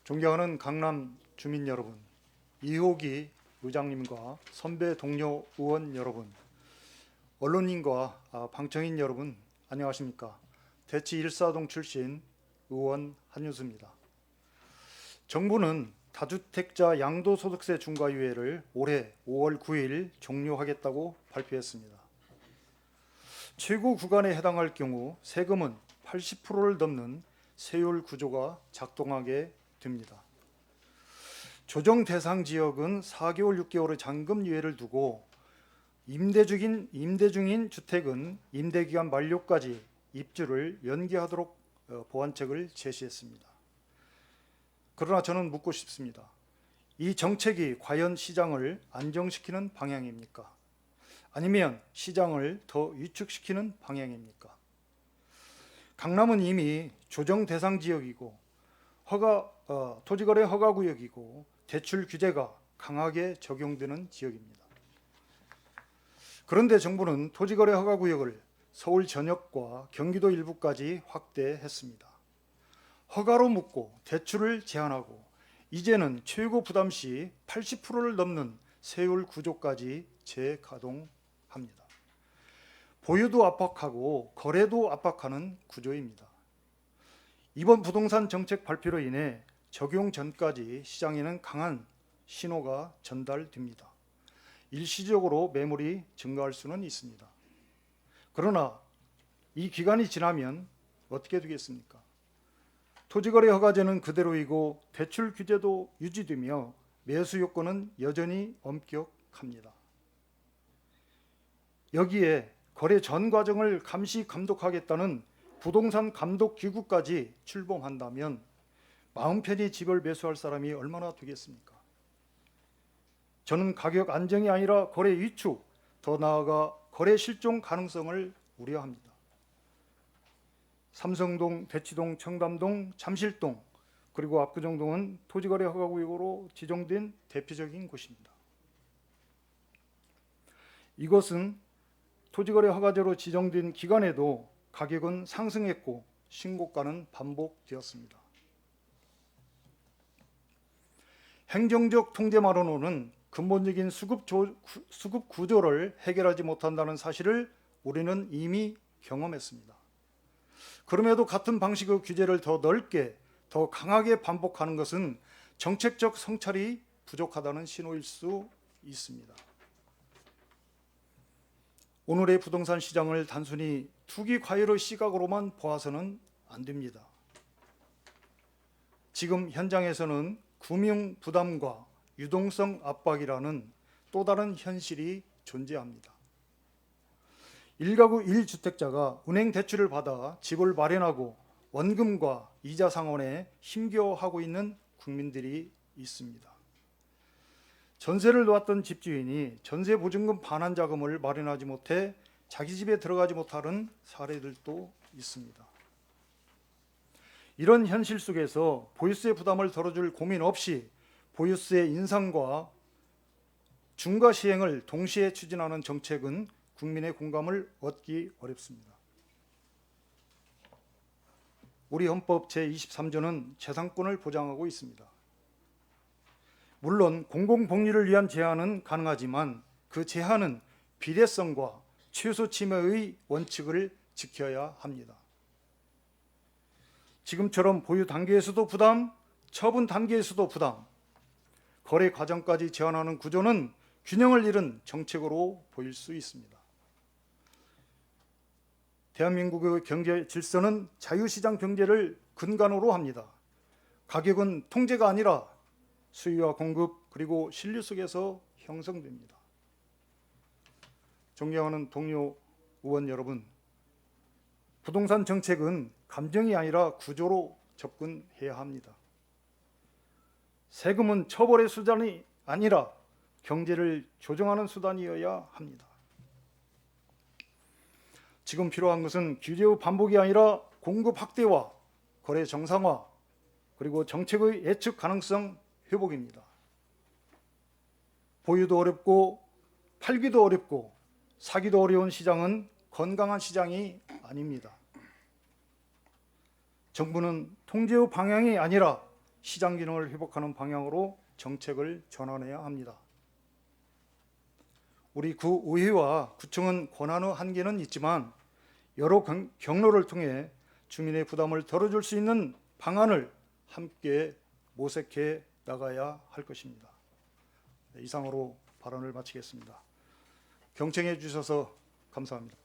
존경하는 강남 주민 여러분, 이호기 의장님과 선배 동료 의원 여러분, 언론인과 방청인 여러분, 안녕하십니까? 대치 일사동 출신 의원 한윤수입니다. 정부는 다주택자 양도소득세 중과유예를 올해 5월 9일 종료하겠다고 발표했습니다. 최고 구간에 해당할 경우 세금은 80%를 넘는 세율 구조가 작동하게 됩니다. 조정 대상 지역은 4개월, 6개월의 잔금 유예를 두고 임대 중인 주택은 임대기간 만료까지 입주를 연기하도록 보완책을 제시했습니다. 그러나 저는 묻고 싶습니다. 이 정책이 과연 시장을 안정시키는 방향입니까? 아니면 시장을 더 위축시키는 방향입니까? 강남은 이미 조정 대상 지역이고 토지거래 허가구역이고 대출 규제가 강하게 적용되는 지역입니다. 그런데 정부는 토지거래 허가구역을 서울 전역과 경기도 일부까지 확대했습니다. 허가로 묶고 대출을 제한하고 이제는 최고 부담 시 80%를 넘는 세율 구조까지 재가동합니다. 보유도 압박하고 거래도 압박하는 구조입니다. 이번 부동산 정책 발표로 인해 적용 전까지 시장에는 강한 신호가 전달됩니다. 일시적으로 매물이 증가할 수는 있습니다. 그러나 이 기간이 지나면 어떻게 되겠습니까? 토지거래 허가제는 그대로이고 대출 규제도 유지되며 매수 요건은 여전히 엄격합니다. 여기에 거래 전 과정을 감시 감독하겠다는 부동산 감독 기구까지 출범한다면 마음 편히 집을 매수할 사람이 얼마나 되겠습니까? 저는 가격 안정이 아니라 거래 위축, 더 나아가 거래 실종 가능성을 우려합니다. 삼성동, 대치동, 청담동, 잠실동, 그리고 압구정동은 토지거래 허가구역으로 지정된 대표적인 곳입니다. 이것은 토지거래 허가제로 지정된 기간에도 가격은 상승했고 신고가는 반복되었습니다. 행정적 통제만으로는 근본적인 수급 구조를 해결하지 못한다는 사실을 우리는 이미 경험했습니다. 그럼에도 같은 방식의 규제를 더 넓게, 더 강하게 반복하는 것은 정책적 성찰이 부족하다는 신호일 수 있습니다. 오늘의 부동산 시장을 단순히 투기 과열의 시각으로만 보아서는 안 됩니다. 지금 현장에서는 금융 부담과 유동성 압박이라는 또 다른 현실이 존재합니다. 1가구 1주택자가 은행 대출을 받아 집을 마련하고 원금과 이자 상환에 힘겨워하고 있는 국민들이 있습니다. 전세를 놓았던 집주인이 전세 보증금 반환 자금을 마련하지 못해 자기 집에 들어가지 못하는 사례들도 있습니다. 이런 현실 속에서 보유세 부담을 덜어줄 고민 없이 보유세 인상과 중과 시행을 동시에 추진하는 정책은 국민의 공감을 얻기 어렵습니다. 우리 헌법 제23조는 재산권을 보장하고 있습니다. 물론 공공복리를 위한 제한은 가능하지만 그 제한은 비례성과 최소 침해의 원칙을 지켜야 합니다. 지금처럼 보유 단계에서도 부담, 처분 단계에서도 부담, 거래 과정까지 제한하는 구조는 균형을 잃은 정책으로 보일 수 있습니다. 대한민국의 경제 질서는 자유시장 경제를 근간으로 합니다. 가격은 통제가 아니라 수요와 공급 그리고 신뢰 속에서 형성됩니다. 존경하는 동료 의원 여러분, 부동산 정책은 감정이 아니라 구조로 접근해야 합니다. 세금은 처벌의 수단이 아니라 경제를 조정하는 수단이어야 합니다. 지금 필요한 것은 규제의 반복이 아니라 공급 확대와 거래 정상화, 그리고 정책의 예측 가능성 회복입니다. 보유도 어렵고 팔기도 어렵고 사기도 어려운 시장은 건강한 시장이 아닙니다. 정부는 통제의 방향이 아니라 시장 기능을 회복하는 방향으로 정책을 전환해야 합니다. 우리 구의회와 구청은 권한의 한계는 있지만 여러 경로를 통해 주민의 부담을 덜어줄 수 있는 방안을 함께 모색해 나가야 할 것입니다. 이상으로 발언을 마치겠습니다. 경청해 주셔서 감사합니다.